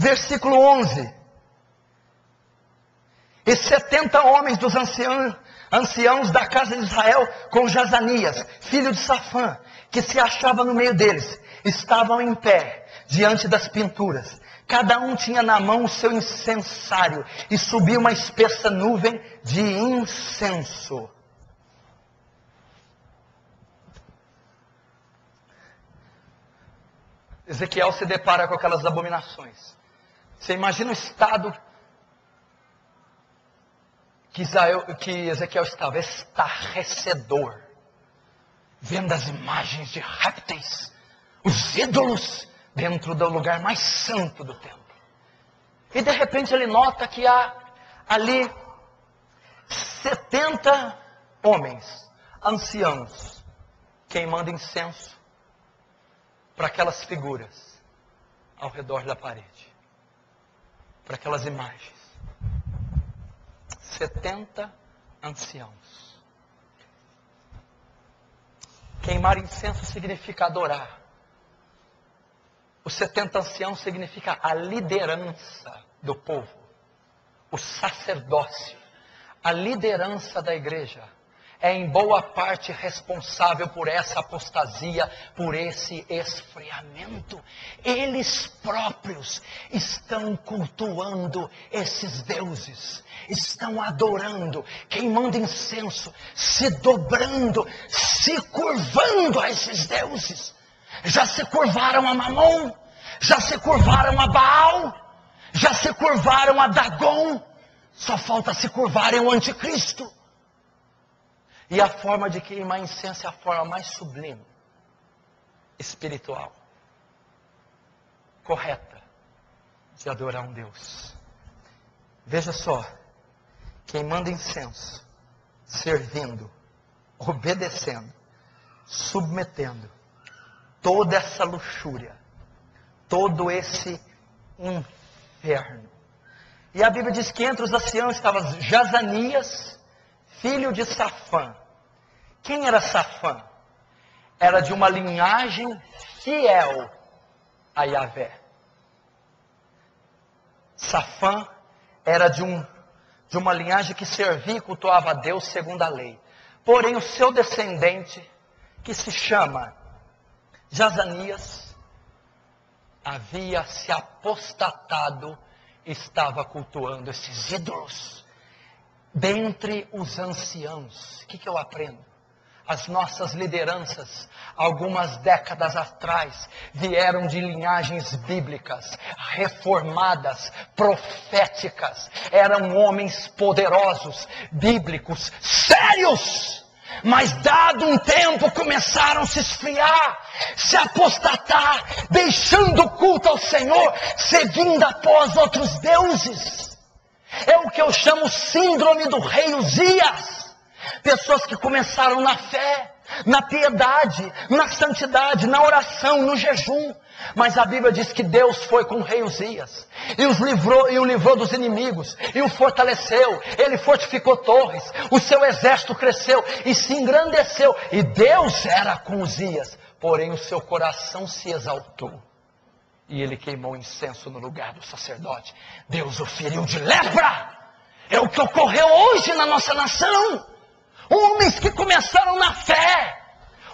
versículo 11. E 70 homens dos anciãos da casa de Israel, com Jazanias, filho de Safã, que se achava no meio deles, estavam em pé, diante das pinturas. Cada um tinha na mão o seu incensário, e subia uma espessa nuvem de incenso. Ezequiel se depara com aquelas abominações. Você imagina o estado que Ezequiel estava, estarrecedor, vendo as imagens de répteis, os ídolos, dentro do lugar mais santo do templo. E de repente ele nota que há ali 70 homens, anciãos, queimando incenso para aquelas figuras ao redor da parede, para aquelas imagens. 70 anciãos. Queimar incenso significa adorar. Os 70 anciãos significa a liderança do povo, o sacerdócio, a liderança da igreja. É em boa parte responsável por essa apostasia, por esse esfriamento. Eles próprios estão cultuando esses deuses, estão adorando, queimando incenso, se dobrando, se curvando a esses deuses. Já se curvaram a Mamon, já se curvaram a Baal, já se curvaram a Dagon, só falta se curvarem ao anticristo. E a forma de queimar incenso é a forma mais sublime, espiritual, correta, de adorar um Deus. Veja só, queimando incenso, servindo, obedecendo, submetendo, toda essa luxúria, todo esse inferno. E a Bíblia diz que entre os anciãos estava Jazanias, filho de Safã. Quem era Safã? Era de uma linhagem fiel a Yahvé. Safã era de uma linhagem que servia e cultuava a Deus segundo a lei. Porém, o seu descendente, que se chama Jazanias, havia se apostatado, estava cultuando esses ídolos. Dentre os anciãos, o que eu aprendo? As nossas lideranças, algumas décadas atrás, vieram de linhagens bíblicas, reformadas, proféticas. Eram homens poderosos, bíblicos, sérios. Mas dado um tempo começaram a se esfriar, se apostatar, deixando o culto ao Senhor, seguindo após outros deuses. É o que eu chamo síndrome do rei Uzias. Pessoas que começaram na fé, na piedade, na santidade, na oração, no jejum. Mas a Bíblia diz que Deus foi com o rei Uzias e o livrou dos inimigos, e o fortaleceu. Ele fortificou torres, o seu exército cresceu e se engrandeceu. E Deus era com Uzias, porém o seu coração se exaltou. E ele queimou incenso no lugar do sacerdote. Deus o feriu de lepra. É o que ocorreu hoje na nossa nação. Homens que começaram na fé,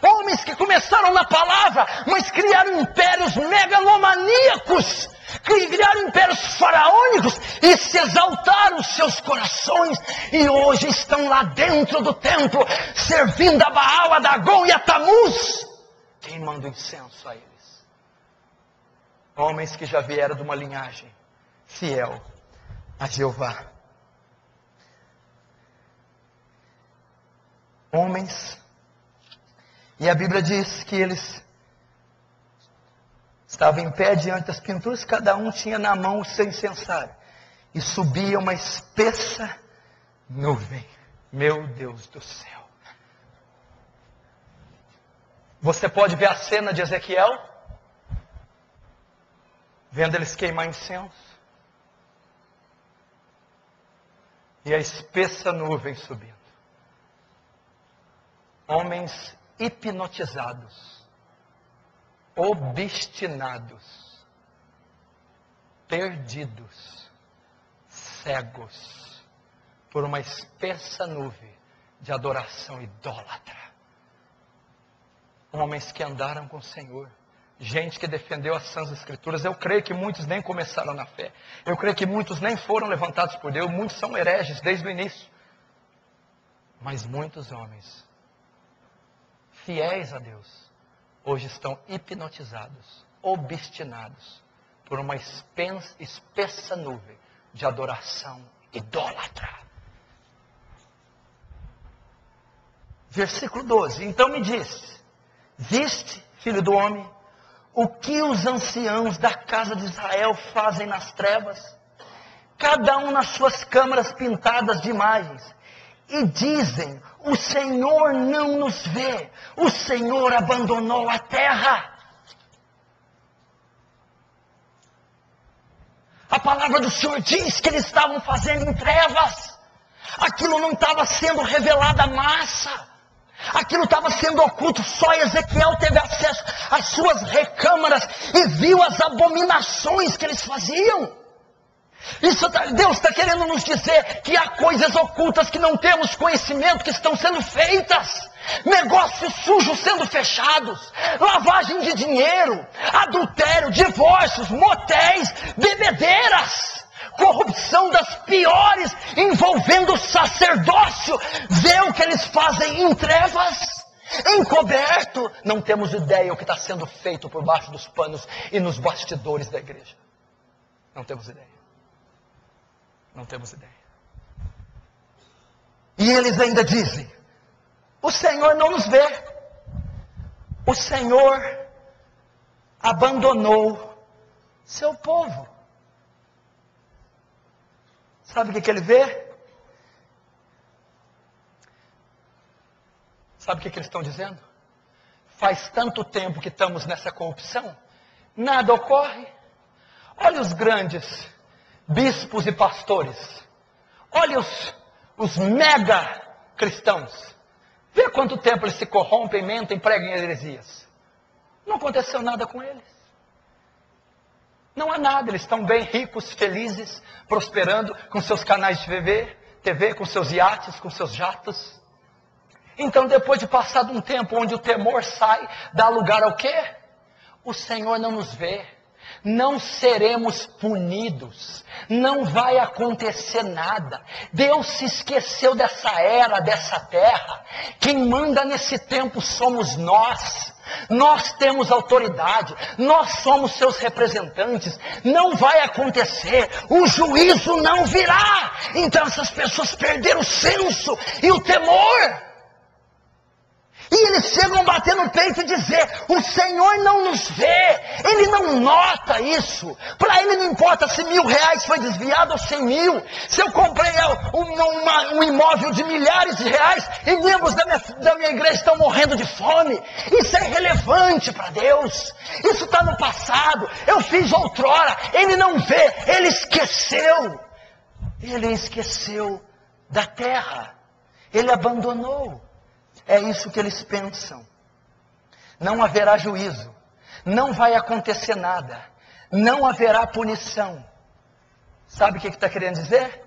homens que começaram na palavra, mas criaram impérios megalomaníacos, criaram impérios faraônicos e se exaltaram os seus corações. E hoje estão lá dentro do templo, servindo a Baal, a Dagon e a Tamuz, queimando incenso a eles. Homens que já vieram de uma linhagem fiel a Jeová. Homens, e a Bíblia diz que eles estavam em pé diante das pinturas, cada um tinha na mão o seu incensário, e subia uma espessa nuvem. Meu Deus do céu! Você pode ver a cena de Ezequiel, vendo eles queimar incenso, e a espessa nuvem subindo. Homens hipnotizados, obstinados, perdidos, cegos, por uma espessa nuvem de adoração idólatra. Homens que andaram com o Senhor, gente que defendeu as sãs escrituras. Eu creio que muitos nem começaram na fé, eu creio que muitos nem foram levantados por Deus, muitos são hereges desde o início, mas muitos homens fiéis a Deus hoje estão hipnotizados, obstinados por uma espessa nuvem de adoração idólatra. Versículo 12. Então me disse: viste, filho do homem, o que os anciãos da casa de Israel fazem nas trevas? Cada um nas suas câmaras pintadas de imagens. E dizem: o Senhor não nos vê, o Senhor abandonou a terra. A palavra do Senhor diz que eles estavam fazendo em trevas. Aquilo não estava sendo revelado à massa. Aquilo estava sendo oculto. Só Ezequiel teve acesso às suas recâmaras e viu as abominações que eles faziam. Deus está querendo nos dizer que há coisas ocultas que não temos conhecimento, que estão sendo feitas. Negócios sujos sendo fechados, lavagem de dinheiro, adultério, divórcios, motéis, bebedeiras, corrupção das piores, envolvendo o sacerdócio. Vê o que eles fazem em trevas, encoberto. Não temos ideia o que está sendo feito por baixo dos panos e nos bastidores da igreja. Não temos ideia. Não temos ideia. E eles ainda dizem: o Senhor não nos vê. O Senhor abandonou seu povo. Sabe o que ele vê? Sabe o que eles estão dizendo? Faz tanto tempo que estamos nessa corrupção, nada ocorre. Olha os grandes bispos e pastores. Olha os mega cristãos. Vê quanto tempo eles se corrompem, mentem, pregam heresias. Não aconteceu nada com eles. Não há nada. Eles estão bem ricos, felizes, prosperando com seus canais de TV, com seus iates, com seus jatos. Então, depois de passado um tempo onde o temor sai, dá lugar ao quê? O Senhor não nos vê. Não seremos punidos, não vai acontecer nada. Deus se esqueceu dessa era, dessa terra. Quem manda nesse tempo somos nós. Nós temos autoridade, nós somos seus representantes. Não vai acontecer, o juízo não virá. Então essas pessoas perderam o senso e o temor. E eles chegam a bater no peito e dizer: o Senhor não nos vê, Ele não nota isso. Para Ele não importa se R$1.000 foi desviado ou 100.000. Se eu comprei um imóvel de milhares de reais e membros da minha igreja estão morrendo de fome, isso é irrelevante para Deus. Isso está no passado, eu fiz outrora. Ele não vê, Ele esqueceu. Ele esqueceu da terra, Ele abandonou. É isso que eles pensam. Não haverá juízo, não vai acontecer nada, não haverá punição. Sabe o que está querendo dizer?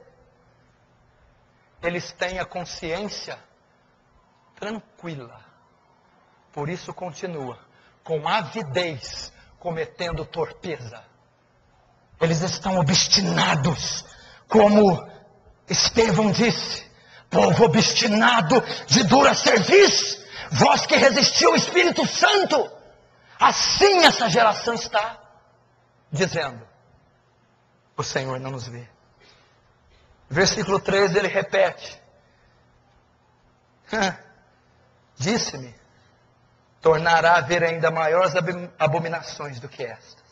Eles têm a consciência tranquila, por isso continua com avidez cometendo torpeza. Eles estão obstinados, como Estevão disse: povo obstinado de dura cerviz, vós que resistiu ao Espírito Santo. Assim essa geração está dizendo: o Senhor não nos vê. Versículo 13 ele repete: disse-me, tornará a haver ainda maiores abominações do que estas.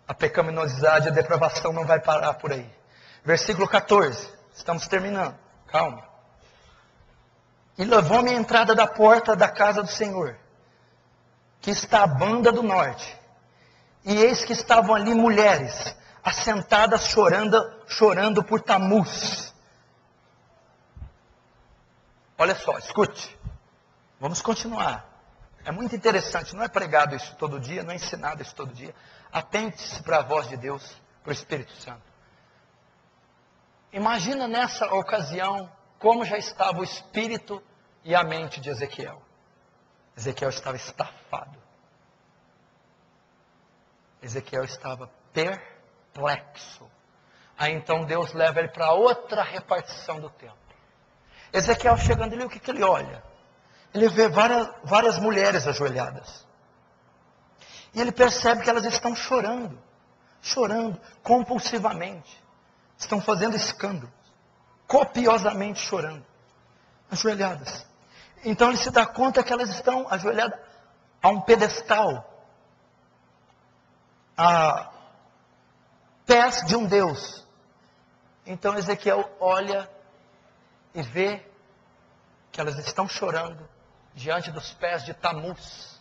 A pecaminosidade e a depravação não vai parar por aí. Versículo 14. Estamos terminando, calma. E levou-me à entrada da porta da casa do Senhor, que está à banda do norte. E eis que estavam ali mulheres, assentadas chorando por Tamuz. Olha só, escute. Vamos continuar. É muito interessante, não é pregado isso todo dia, não é ensinado isso todo dia. Atente-se para a voz de Deus, para o Espírito Santo. Imagina nessa ocasião como já estava o espírito e a mente de Ezequiel. Ezequiel estava estafado. Ezequiel estava perplexo. Aí então Deus leva ele para outra repartição do templo. Ezequiel chegando ali, o que ele olha? Ele vê várias mulheres ajoelhadas. E ele percebe que elas estão chorando compulsivamente. Estão fazendo escândalo, copiosamente chorando, ajoelhadas. Então ele se dá conta que elas estão ajoelhadas a um pedestal, a pés de um Deus. Então Ezequiel olha e vê que elas estão chorando diante dos pés de Tamuz.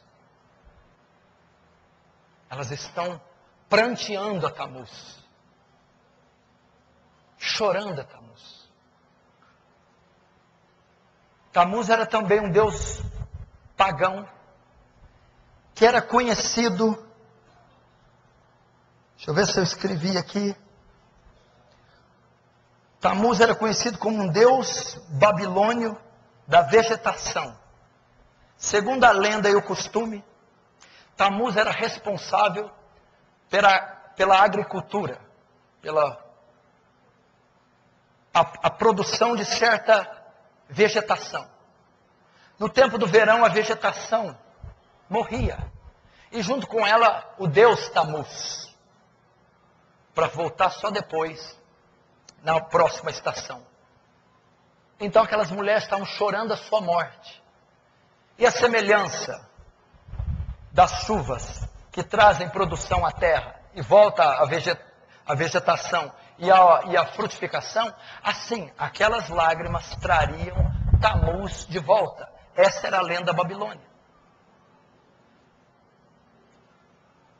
Elas estão pranteando a Tamuz. Chorando a Tamuz. Tamuz era também um deus pagão, que era conhecido, deixa eu ver se eu escrevi aqui. Tamuz era conhecido como um deus babilônio da vegetação. Segundo a lenda e o costume, Tamuz era responsável pela agricultura, pela a produção de certa vegetação. No tempo do verão, a vegetação morria. E junto com ela, o deus Tamuz. Para voltar só depois, na próxima estação. Então aquelas mulheres estavam chorando a sua morte. E a semelhança das chuvas que trazem produção à terra e volta a vegetação e a frutificação, assim, aquelas lágrimas trariam Tamuz de volta. Essa era a lenda babilônica.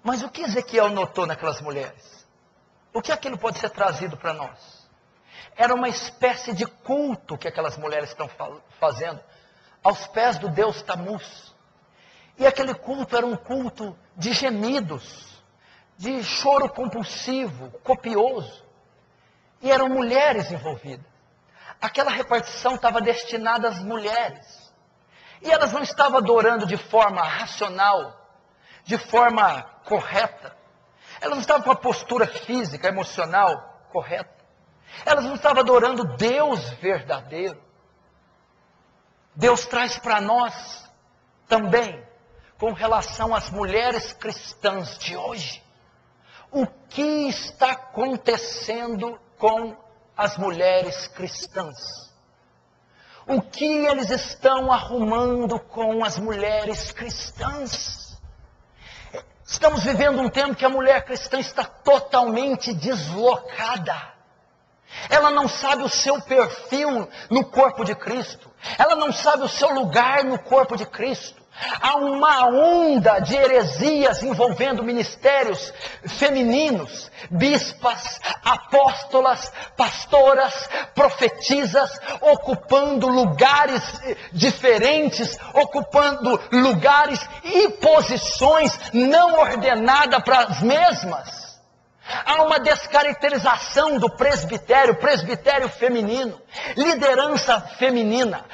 Mas o que Ezequiel notou naquelas mulheres? O que aquilo pode ser trazido para nós? Era uma espécie de culto que aquelas mulheres estão fazendo aos pés do deus Tamuz. E aquele culto era um culto de gemidos, de choro compulsivo, copioso. E eram mulheres envolvidas. Aquela repartição estava destinada às mulheres. E elas não estavam adorando de forma racional, de forma correta. Elas não estavam com a postura física, emocional correta. Elas não estavam adorando Deus verdadeiro. Deus traz para nós também, com relação às mulheres cristãs de hoje, o que está acontecendo com as mulheres cristãs. O que eles estão arrumando com as mulheres cristãs. Estamos vivendo um tempo que a mulher cristã está totalmente deslocada. Ela não sabe o seu perfil no corpo de Cristo. Ela não sabe o seu lugar no corpo de Cristo. Há uma onda de heresias envolvendo ministérios femininos, bispas, apóstolas, pastoras, profetisas, ocupando lugares diferentes, ocupando lugares e posições não ordenadas para as mesmas. Há uma descaracterização do presbitério feminino, liderança feminina,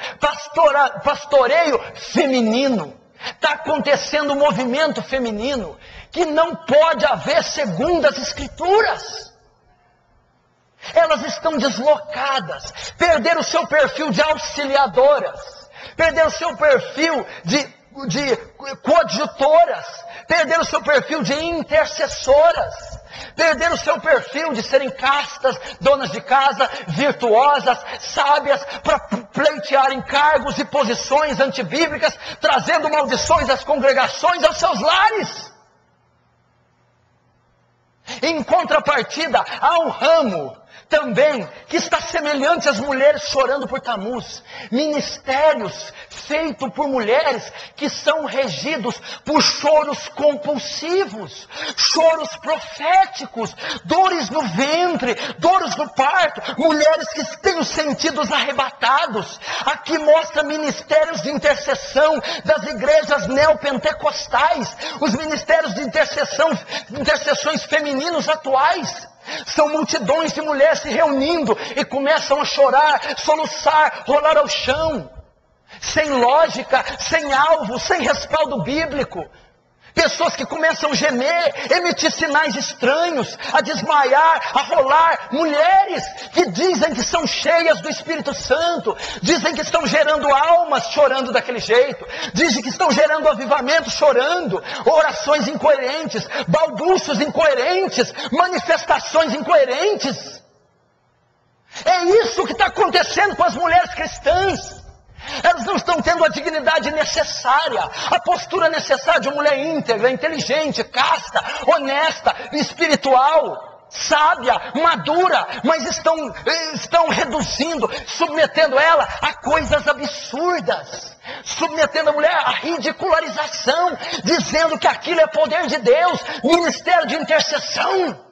pastoreio feminino. Está acontecendo um movimento feminino que não pode haver segundo as Escrituras. Elas estão deslocadas, perderam o seu perfil de auxiliadoras, perderam o seu perfil de coadjutoras, perderam o seu perfil de intercessoras, perderam o seu perfil de serem castas, donas de casa, virtuosas, sábias, para pleitearem cargos e posições antibíblicas, trazendo maldições às congregações, aos seus lares. Em contrapartida, há um ramo também que está semelhante às mulheres chorando por Tamuz. Ministérios feitos por mulheres que são regidos por choros compulsivos, choros proféticos, dores no ventre, dores no parto, mulheres que têm os sentidos arrebatados. Aqui mostra ministérios de intercessão das igrejas neopentecostais, os ministérios de intercessões femininos atuais. São multidões de mulheres se reunindo e começam a chorar, soluçar, rolar ao chão, sem lógica, sem alvo, sem respaldo bíblico. Pessoas que começam a gemer, emitir sinais estranhos, a desmaiar, a rolar. Mulheres que dizem que são cheias do Espírito Santo, dizem que estão gerando almas chorando daquele jeito, dizem que estão gerando avivamento chorando, orações incoerentes, balbucios incoerentes, manifestações incoerentes. É isso que está acontecendo com as mulheres cristãs. Elas não estão tendo a dignidade necessária, a postura necessária de uma mulher íntegra, inteligente, casta, honesta, espiritual, sábia, madura, mas estão reduzindo, submetendo ela a coisas absurdas, submetendo a mulher à ridicularização, dizendo que aquilo é poder de Deus, ministério de intercessão.